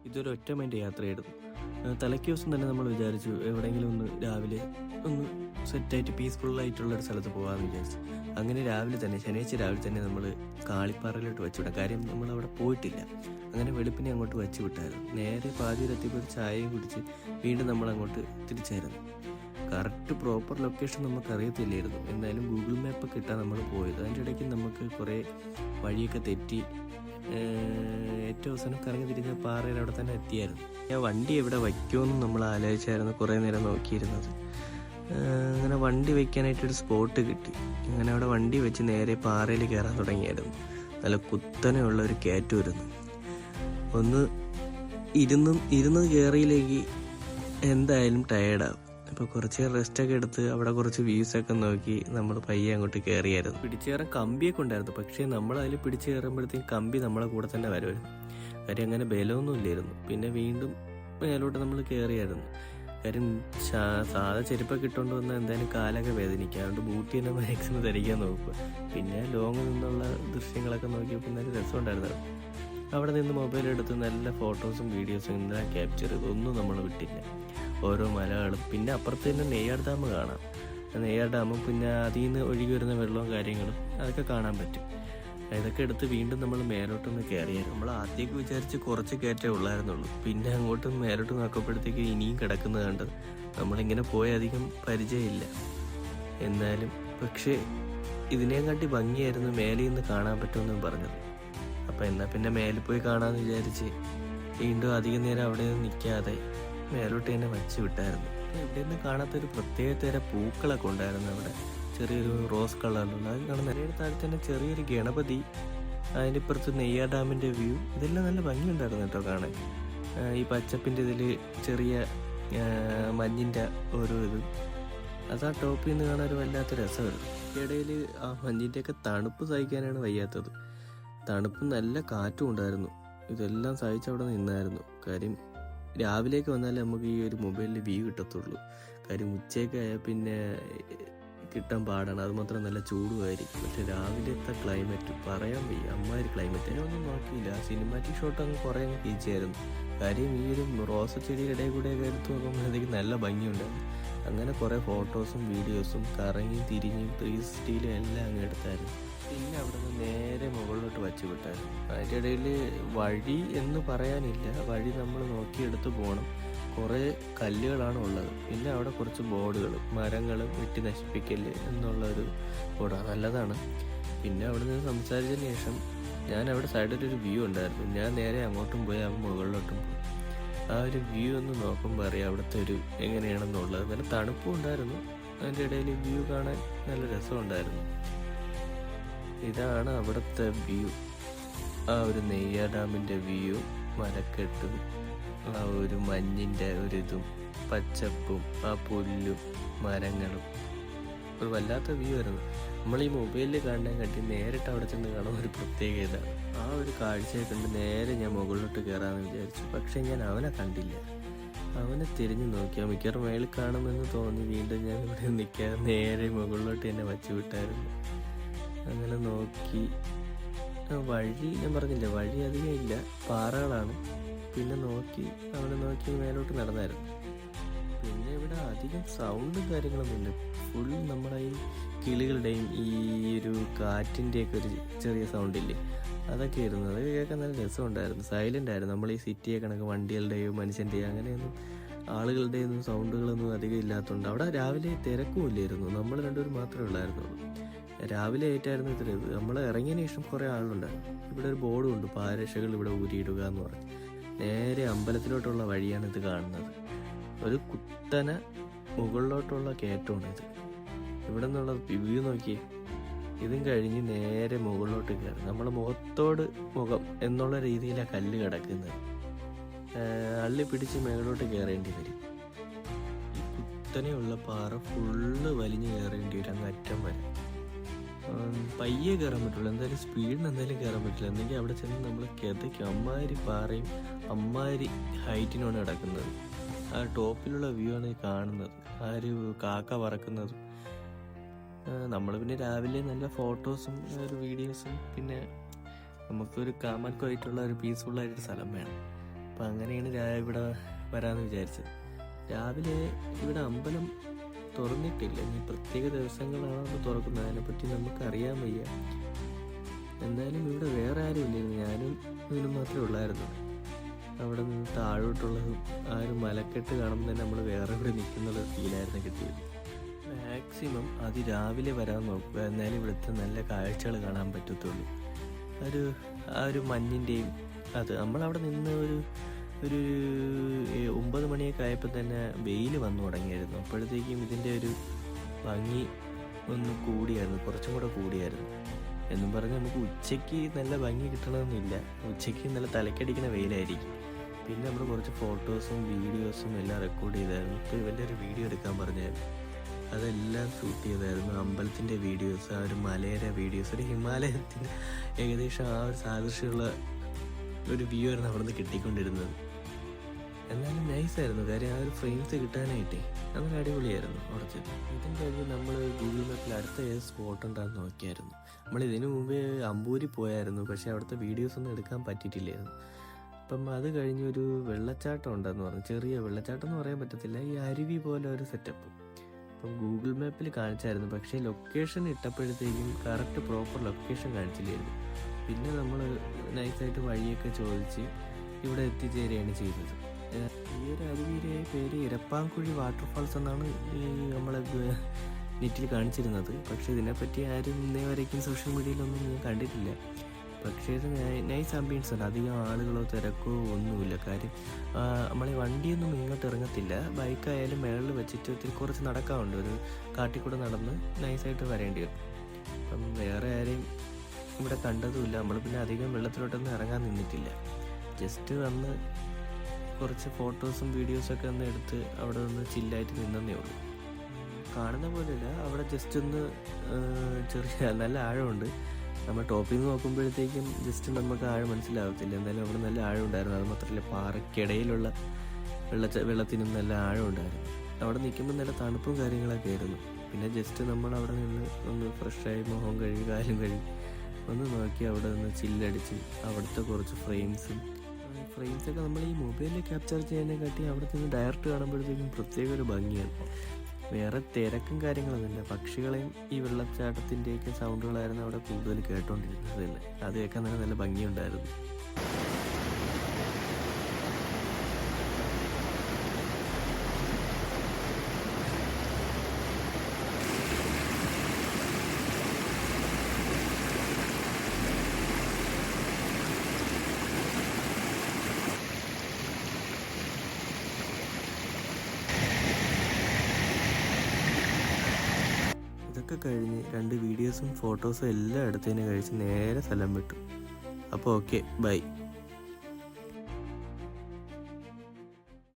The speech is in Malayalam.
ഇതൊരു ഒറ്റ മൈൻഡ് യാത്രയായിരുന്നു. തലേക്ക് ദിവസം തന്നെ നമ്മൾ വിചാരിച്ചു എവിടെയെങ്കിലും ഒന്ന് രാവിലെ ഒന്ന് സെറ്റായിട്ട് പീസ്ഫുള്ളായിട്ടുള്ള ഒരു സ്ഥലത്ത് പോകാമെന്ന് വിചാരിച്ചു. അങ്ങനെ രാവിലെ തന്നെ ശനിയാഴ്ച രാവിലെ തന്നെ നമ്മൾ കാളിപ്പാറയിലോട്ട് വെച്ചുവിടാം. കാര്യം നമ്മളവിടെ പോയിട്ടില്ല. അങ്ങനെ വെളുപ്പിനെ അങ്ങോട്ട് വെച്ച് വിട്ടായിരുന്നു. നേരെ പാതിയിലെത്തിയപ്പോൾ ഒരു ചായയും കുടിച്ച് വീണ്ടും നമ്മൾ അങ്ങോട്ട് തിരിച്ചായിരുന്നു. കറക്റ്റ് പ്രോപ്പർ ലൊക്കേഷൻ നമുക്ക് അറിയത്തില്ലായിരുന്നു. എന്തായാലും ഗൂഗിൾ മാപ്പ് കിട്ടാൻ നമ്മൾ പോയത്. അതിൻ്റെ ഇടയ്ക്ക് നമുക്ക് കുറേ വഴിയൊക്കെ തെറ്റി ഏറ്റവും അവസാനം കറങ്ങി തിരിഞ്ഞ പാറയുടെ അവിടെ തന്നെ എത്തിയായിരുന്നു. ഞാൻ വണ്ടി എവിടെ വയ്ക്കുമെന്ന് നമ്മൾ ആലോചിച്ചായിരുന്നു കുറേ നേരം നോക്കിയിരുന്നത്. അങ്ങനെ വണ്ടി വയ്ക്കാനായിട്ടൊരു സ്പോട്ട് കിട്ടി. അങ്ങനെ അവിടെ വണ്ടി വെച്ച് നേരെ പാറയിൽ കയറാൻ തുടങ്ങിയായിരുന്നു. നല്ല കുത്തനെയുള്ള ഒരു കയറ്റം വരുന്നു. ഒന്ന് ഇരുന്നത് കയറിയിലേക്ക് എന്തായാലും ടയേർഡാവും. അപ്പോൾ കുറച്ച് റെസ്റ്റൊക്കെ എടുത്ത് അവിടെ കുറച്ച് വ്യൂസൊക്കെ നോക്കി നമ്മൾ പയ്യെ അങ്ങോട്ട് കയറിയായിരുന്നു. പിടിച്ചേറാൻ കമ്പിയൊക്കെ ഉണ്ടായിരുന്നു. പക്ഷേ നമ്മൾ അതിൽ പിടിച്ചു കയറുമ്പോഴത്തേക്കും കമ്പി നമ്മളെ കൂടെ തന്നെ വരുമായിരുന്നു. കാര്യം അങ്ങനെ ബലമൊന്നും ഇല്ലായിരുന്നു. പിന്നെ വീണ്ടും മേലോട്ട് നമ്മൾ കയറിയായിരുന്നു. കാര്യം സാധാ ചെരുപ്പൊക്കെ ഇട്ടുകൊണ്ട് വന്നാൽ എന്തായാലും കാലൊക്കെ വേദനിക്കുക. അതുകൊണ്ട് ബൂട്ടി തന്നെ മാക്സിമം ധരിക്കാൻ നോക്കുക. പിന്നെ ലോങ് നിന്നുള്ള ദൃശ്യങ്ങളൊക്കെ നോക്കിയപ്പോൾ നല്ല രസമുണ്ടായിരുന്നു. അവിടെ നിന്ന് മൊബൈലെടുത്ത് നല്ല ഫോട്ടോസും വീഡിയോസും എല്ലാം ക്യാപ്ചർ ചെയ്ത് ഒന്നും നമ്മൾ വിട്ടില്ല. ഓരോ മലകളും പിന്നെ അപ്പുറത്ത് തന്നെ നെയ്യാർ ഡാം കാണാം. നെയ്യാർ ഡാമും പിന്നെ അതിൽ നിന്ന് ഒഴുകി വരുന്ന വെള്ളവും കാര്യങ്ങളും അതൊക്കെ കാണാൻ പറ്റും. ഇതൊക്കെ എടുത്ത് വീണ്ടും നമ്മൾ മേലോട്ടൊന്ന് കയറിയായിരുന്നു. നമ്മൾ ആദ്യമൊക്കെ വിചാരിച്ച് കുറച്ച് കയറ്റേ ഉള്ളായിരുന്നുള്ളൂ. പിന്നെ അങ്ങോട്ട് മേലോട്ട് നോക്കപ്പോഴത്തേക്ക് ഇനിയും കിടക്കുന്നത് കണ്ടത്. നമ്മളിങ്ങനെ പോയ അധികം പരിചയമില്ല. എന്നാലും പക്ഷേ ഇതിനെയും കാട്ടി ഭംഗിയായിരുന്നു മേലെ നിന്ന് കാണാൻ പറ്റുമെന്ന് പറഞ്ഞത്. അപ്പം എന്നാൽ പിന്നെ മേലെ പോയി കാണാമെന്ന് വിചാരിച്ച് വീണ്ടും അധികം നേരം അവിടെ നിൽക്കാതെ മേലോട്ട് തന്നെ വച്ച് വിട്ടായിരുന്നു. ഇവിടെ നിന്ന് കാണാത്തൊരു പ്രത്യേക തരം പൂക്കളൊക്കെ ഉണ്ടായിരുന്നു. അവിടെ ചെറിയൊരു റോസ് കളറിലുള്ള അത് കാണുന്ന നേരെ താഴെ തന്നെ ചെറിയൊരു ഗണപതി, അതിൻ്റെ ഇപ്പുറത്ത് നെയ്യാർ ഡാമിൻ്റെ വ്യൂ, ഇതെല്ലാം നല്ല ഭംഗിയുണ്ടായിരുന്നു കേട്ടോ കാണാൻ. ഈ പച്ചപ്പിൻ്റെ ഇതിൽ ചെറിയ മഞ്ഞിൻ്റെ ഓരോ ഇത് അത് ആ ടോപ്പിൽ നിന്ന് കാണാൻ ഒരു വല്ലാത്ത രസമായിരുന്നു. ഇടയിൽ ആ മഞ്ഞിൻ്റെയൊക്കെ തണുപ്പ് സഹിക്കാനാണ് വയ്യാത്തത്. തണുപ്പ് നല്ല കാറ്റും ഉണ്ടായിരുന്നു. ഇതെല്ലാം സഹിച്ചവിടെ നിന്നായിരുന്നു. കാര്യം രാവിലേക്ക് വന്നാലേ നമുക്ക് ഈ ഒരു മൊബൈലിൽ വ്യൂ കിട്ടത്തുള്ളൂ. കാര്യം ഉച്ചയൊക്കെ ആയാൽ പിന്നെ കിട്ടാൻ പാടാണ്. അത് മാത്രം നല്ല ചൂടുമായിരിക്കും. പക്ഷെ രാവിലത്തെ ക്ലൈമറ്റ് പറയാൻ വയ്യ. അമ്മാതിരി ക്ലൈമറ്റ് ഒന്നും നോക്കിയില്ല. സിനിമാറ്റിക് ഷോട്ട് അങ്ങ് കുറേ അങ്ങ് കീച്ചായിരുന്നു. കാര്യം ഈ ഒരു റോസ ചെടിയുടെ ഇടയിൽ കൂടെയൊക്കെ എടുത്ത് നോക്കുമ്പോഴത്തേക്ക് നല്ല ഭംഗിയുണ്ടായിരുന്നു. അങ്ങനെ കുറേ ഫോട്ടോസും വീഡിയോസും കറങ്ങി തിരിഞ്ഞും 360 എല്ലാം അങ്ങ് എടുത്തായിരുന്നു. പിന്നെ അവിടെ നിന്ന് നേരെ മുകളിലോട്ട് വച്ച് വിട്ടായിരുന്നു. അതിൻ്റെ ഇടയിൽ വഴി എന്ന് പറയാനില്ല. വഴി നമ്മൾ നോക്കിയെടുത്ത് പോകണം. കുറേ കല്ലുകളാണ് ഉള്ളത്. പിന്നെ അവിടെ കുറച്ച് ബോർഡുകൾ, മരങ്ങൾ വെട്ടി നശിപ്പിക്കല് എന്നുള്ളൊരു ബോർഡാണ്. നല്ലതാണ്. പിന്നെ അവിടെ നിന്ന് സംസാരിച്ചതിന് ശേഷം ഞാൻ അവിടെ സൈഡിലൊരു വ്യൂ ഉണ്ടായിരുന്നു. ഞാൻ നേരെ അങ്ങോട്ടും പോയി ആ മുകളിലോട്ടും പോയി. ആ ഒരു വ്യൂ ഒന്ന് നോക്കുമ്പോൾ അറിയാം അവിടുത്തെ ഒരു എങ്ങനെയാണെന്നുള്ളത്. നല്ല തണുപ്പും ഉണ്ടായിരുന്നു. അതിൻ്റെ ഇടയിൽ വ്യൂ കാണാൻ നല്ല രസമുണ്ടായിരുന്നു. ഇതാണ് അവിടുത്തെ വ്യൂ. ആ ഒരു നെയ്യാർ ഡാമിൻ്റെ വ്യൂ, മരക്കെട്ടും ആ ഒരു മഞ്ഞിൻ്റെ ഒരിതും പച്ചപ്പും ആ പുല്ലും മരങ്ങളും ഒരു വല്ലാത്ത വ്യൂ ആയിരുന്നു. നമ്മൾ ഈ മൊബൈലിൽ കാണാൻ കണ്ടി നേരിട്ട് അവിടെ ചെന്ന് കാണാൻ ഒരു പ്രത്യേക ഇതാണ്. ആ ഒരു കാഴ്ചയെ കണ്ട് നേരെ ഞാൻ മുകളിലോട്ട് കയറാമെന്ന് വിചാരിച്ചു. പക്ഷെ ഞാൻ അവനെ കണ്ടില്ല. അവനെ തിരിഞ്ഞു നോക്കിയാൽ മിക്കവാറും മേളിൽ കാണുമെന്ന് തോന്നി. വീണ്ടും ഞാൻ ഇവിടെ നിൽക്കാതെ നേരെ മുകളിലോട്ട് തന്നെ വച്ചു വിട്ടായിരുന്നു. അങ്ങനെ നോക്കി വഴി ഞാൻ പറഞ്ഞില്ല, വഴി അധികം ഇല്ല, പാറകളാണ്. പിന്നെ അവിടെ നോക്കി മേലോട്ട് നടന്നായിരുന്നു. പിന്നെ ഇവിടെ അധികം സൗണ്ടും കാര്യങ്ങളൊന്നുമില്ല. ഫുൾ നമ്മുടെ ഈ കിളികളുടെയും ഈ ഒരു കാറ്റിൻ്റെയൊക്കെ ഒരു ചെറിയ സൗണ്ടില്ലേ, അതൊക്കെ ആയിരുന്നു. അത് കേൾക്കാൻ നല്ല രസമുണ്ടായിരുന്നു. സൈലൻ്റ് ആയിരുന്നു. നമ്മൾ ഈ സിറ്റിയെ കണക്ക് വണ്ടികളുടെയോ മനുഷ്യൻ്റെയോ അങ്ങനെയൊന്നും ആളുകളുടെയൊന്നും സൗണ്ടുകളൊന്നും അധികം ഇല്ലാത്തതുകൊണ്ട് അവിടെ രാവിലെ തിരക്കും ഇല്ലായിരുന്നു. നമ്മൾ രണ്ടുപേരും മാത്രമേ ഉള്ളായിരുന്നുള്ളൂ. രാവിലെ ആയിട്ടായിരുന്നു ഇത്. നമ്മൾ ഇറങ്ങിയതിന് ശേഷം കുറേ ആളുണ്ടായിരുന്നു. ഇവിടെ ഒരു ബോർഡും ഉണ്ട്, പാരക്ഷകൾ ഇവിടെ ഊരിയിടുക എന്ന് പറഞ്ഞ്. നേരെ അമ്പലത്തിലോട്ടുള്ള വഴിയാണ് ഇത് കാണുന്നത്. ഒരു കുത്തന മുകളിലോട്ടുള്ള കയറ്റമാണ് ഇത്. ഇവിടെ നിന്നുള്ള വ്യൂ നോക്കി. ഇതും കഴിഞ്ഞ് നേരെ മുകളിലോട്ട് കയറി. നമ്മളെ മുഖത്തോട് മുഖം എന്നുള്ള രീതിയിലാണ് കല്ല് കിടക്കുന്നത്. അള്ളി പിടിച്ച് മേലോട്ട് കയറേണ്ടി വരും. ഈ കുത്തനെയുള്ള പാറ ഫുള്ള് വലിഞ്ഞ് കയറേണ്ടി വരും അങ്ങ് അറ്റം വരെ. പയ്യെ കയറാൻ പറ്റുള്ളൂ. എന്തായാലും സ്പീഡിന് എന്തായാലും കയറാൻ പറ്റില്ല. എന്നെങ്കിൽ അവിടെ ചെന്ന് നമ്മൾ കിതയ്ക്കും. അമ്മാതിരി പാറയും അമ്മാതിരി ഹൈറ്റിനാണ് കിടക്കുന്നത്. ആ ടോപ്പിലുള്ള വ്യൂ ആണ് കാണുന്നത്. ആ ഒരു കാക്ക പറക്കുന്നതും. നമ്മൾ പിന്നെ രാവിലെ നല്ല ഫോട്ടോസും വീഡിയോസും പിന്നെ നമുക്കൊരു കാമാൻകോ ആയിട്ടുള്ള ഒരു പീസ്ഫുള്ളായിട്ടൊരു സ്ഥലം വേണം. അപ്പം അങ്ങനെയാണ് ഇവിടെ വരാമെന്ന് വിചാരിച്ചത്. രാവിലെ ഇവിടെ അമ്പലം തുറന്നിട്ടില്ല, ഇനി പ്രത്യേക ദിവസങ്ങളാണോ അത് തുറക്കുന്നത് അതിനെപ്പറ്റി നമുക്ക് അറിയാൻ വയ്യ. എന്തായാലും ഇവിടെ വേറെ ആരും ഇല്ലായിരുന്നു, ഞാനും ഇതിനും മാത്രമേ ഉള്ളായിരുന്നു. അവിടെ നിന്ന് താഴോട്ടുള്ളതും ആ ഒരു മലക്കെട്ട് കാണുമ്പോൾ തന്നെ നമ്മൾ വേറെ ഇവിടെ നിൽക്കുന്നത് ഫീലായിരുന്നു കിട്ടിയത്. മാക്സിമം അതിരാവിലെ വരാൻ നോക്കുക, എന്നാലും ഇവിടുത്തെ നല്ല കാഴ്ചകൾ കാണാൻ പറ്റത്തുള്ളൂ. ആ ഒരു മഞ്ഞിൻ്റെയും അത് നമ്മളവിടെ നിന്ന് ഒരു 9 മണിയൊക്കെ ആയപ്പോൾ തന്നെ വെയിൽ വന്നു തുടങ്ങിയായിരുന്നു. അപ്പോഴത്തേക്കും ഇതിൻ്റെ ഒരു ഭംഗി ഒന്ന് കൂടിയായിരുന്നു, കുറച്ചും കൂടെ കൂടിയായിരുന്നു. എന്നും പറഞ്ഞ് നമുക്ക് ഉച്ചയ്ക്ക് നല്ല ഭംഗി കിട്ടണമെന്നില്ല, ഉച്ചയ്ക്ക് നല്ല തലക്കടിക്കുന്ന വെയിലായിരിക്കും. പിന്നെ നമ്മൾ കുറച്ച് ഫോട്ടോസും വീഡിയോസും എല്ലാം റെക്കോർഡ് ചെയ്തായിരുന്നു. ഇപ്പോൾ വലിയൊരു വീഡിയോ എടുക്കാൻ പറഞ്ഞായിരുന്നു, അതെല്ലാം ഷൂട്ട് ചെയ്തായിരുന്നു. അമ്പലത്തിൻ്റെ വീഡിയോസ്, ആ ഒരു മലയുടെ വീഡിയോസ്, ഒരു ഹിമാലയത്തിന് ഏകദേശം ആ ഒരു സാദൃശ്യമുള്ള ഒരു വ്യൂ ആയിരുന്നു അവിടെ നിന്ന് കിട്ടിക്കൊണ്ടിരുന്നത്. എന്നാലും നൈസായിരുന്നു, കാര്യം ആ ഒരു ഫ്രെയിംസ് കിട്ടാനായിട്ടേ അങ്ങനെ അടിപൊളിയായിരുന്നു അവിടുത്തെ. ഇതും കഴിഞ്ഞ് നമ്മൾ ഗൂഗിൾ മാപ്പിൽ അടുത്ത ഏത് സ്പോട്ട് ഉണ്ടാകുന്ന നോക്കിയായിരുന്നു. നമ്മൾ ഇതിനു മുമ്പേ അമ്പൂരി പോയായിരുന്നു, പക്ഷേ അവിടുത്തെ വീഡിയോസൊന്നും എടുക്കാൻ പറ്റിയിട്ടില്ലായിരുന്നു. അപ്പം അത് കഴിഞ്ഞൊരു വെള്ളച്ചാട്ടം ഉണ്ടെന്ന് പറഞ്ഞു, ചെറിയ വെള്ളച്ചാട്ടം എന്ന് പറയാൻ പറ്റത്തില്ല, ഈ അരുവി പോലെ ഒരു സെറ്റപ്പ്. അപ്പം ഗൂഗിൾ മാപ്പിൽ കാണിച്ചായിരുന്നു, പക്ഷേ ലൊക്കേഷൻ ഇട്ടപ്പോഴത്തേക്കും കറക്റ്റ് പ്രോപ്പർ ലൊക്കേഷൻ കാണിച്ചില്ലായിരുന്നു. പിന്നെ നമ്മൾ നൈസായിട്ട് വഴിയൊക്കെ ചോദിച്ച് ഇവിടെ എത്തിച്ചേരുകയാണ് ചെയ്തത്. ഈ ഒരു അരുവിയുടെ പേര് ഇരപ്പാങ്കുഴി വാട്ടർഫാൾസ് എന്നാണ് ഈ നമ്മളെ നെറ്റിൽ കാണിച്ചിരുന്നത്. പക്ഷേ ഇതിനെപ്പറ്റി ആരും ഇന്നേ വരയ്ക്കും സോഷ്യൽ മീഡിയയിലൊന്നും ഞാൻ കണ്ടിട്ടില്ല. പക്ഷേ ഇത് നൈസ് ആംബിയൻസ് ഉണ്ട്, അധികം ആളുകളോ തിരക്കോ ഒന്നുമില്ല. കാര്യം നമ്മളെ വണ്ടിയൊന്നും ഇങ്ങോട്ട് ഇറങ്ങത്തില്ല, ബൈക്കായാലും മേളിൽ വെച്ചിട്ട് കുറച്ച് നടക്കാറുണ്ട്, ഒരു കാട്ടിക്കൂടെ നടന്ന് നൈസായിട്ട് വരേണ്ടി വരും. അപ്പം വേറെ ആരെയും ഇവിടെ കണ്ടതുമില്ല. നമ്മൾ പിന്നെ അധികം വെള്ളത്തിലോട്ടൊന്നും ഇറങ്ങാൻ നിന്നിട്ടില്ല, ജസ്റ്റ് വന്ന് കുറച്ച് ഫോട്ടോസും വീഡിയോസൊക്കെ ഒന്ന് എടുത്ത് അവിടെ നിന്ന് ചില്ലായിട്ട് നിന്നേ ഉള്ളൂ. കാണുന്ന പോലെയല്ല, അവിടെ ജസ്റ്റ് ഒന്ന് ചെറിയ നല്ല ആഴമുണ്ട്. നമ്മൾ ടോപ്പിൽ നിന്ന് നോക്കുമ്പോഴത്തേക്കും ജസ്റ്റ് നമുക്ക് ആഴം മനസ്സിലാവത്തില്ല, എന്തായാലും അവിടെ നല്ല ആഴം ഉണ്ടായിരുന്നു. അത് മാത്രമല്ല പാറയ്ക്കിടയിലുള്ള വെള്ളത്തിനും നല്ല ആഴം ഉണ്ടായിരുന്നു. അവിടെ നിൽക്കുമ്പോൾ നല്ല തണുപ്പും കാര്യങ്ങളൊക്കെ ആയിരുന്നു. പിന്നെ ജസ്റ്റ് നമ്മൾ അവിടെ നിന്ന് ഒന്ന് ഫ്രഷായി മുഖം കഴുകി കാലും കഴുകി ഒന്ന് നോക്കി അവിടെ നിന്ന് ചില്ലടിച്ച് അവിടുത്തെ കുറച്ച് ഫ്രെയിംസൊക്കെ നമ്മൾ ഈ മൊബൈലിൽ ക്യാപ്ചർ ചെയ്യാനെക്കാട്ടി അവിടെ നിന്ന് ഡയറക്റ്റ് കാണുമ്പോഴത്തേക്കും പ്രത്യേക ഒരു ഭംഗിയാണ്. വേറെ തിരക്കും കാര്യങ്ങളൊന്നുമില്ല, പക്ഷികളെയും ഈ വെള്ളച്ചാട്ടത്തിൻ്റെയൊക്കെ സൗണ്ടുകളായിരുന്നു അവിടെ കൂടുതൽ കേട്ടോണ്ടിരുന്നത് തന്നെ. അത് കേൾക്കാൻ തന്നെ നല്ല ഭംഗിയുണ്ടായിരുന്നു. ഇതൊക്കെ കഴിഞ്ഞ് 2 വീഡിയോസും ഫോട്ടോസും എല്ലാം എടുത്തതിന് കഴിച്ച് നേരെ സ്ഥലം വിട്ടു. അപ്പോൾ ഓക്കെ, ബൈ.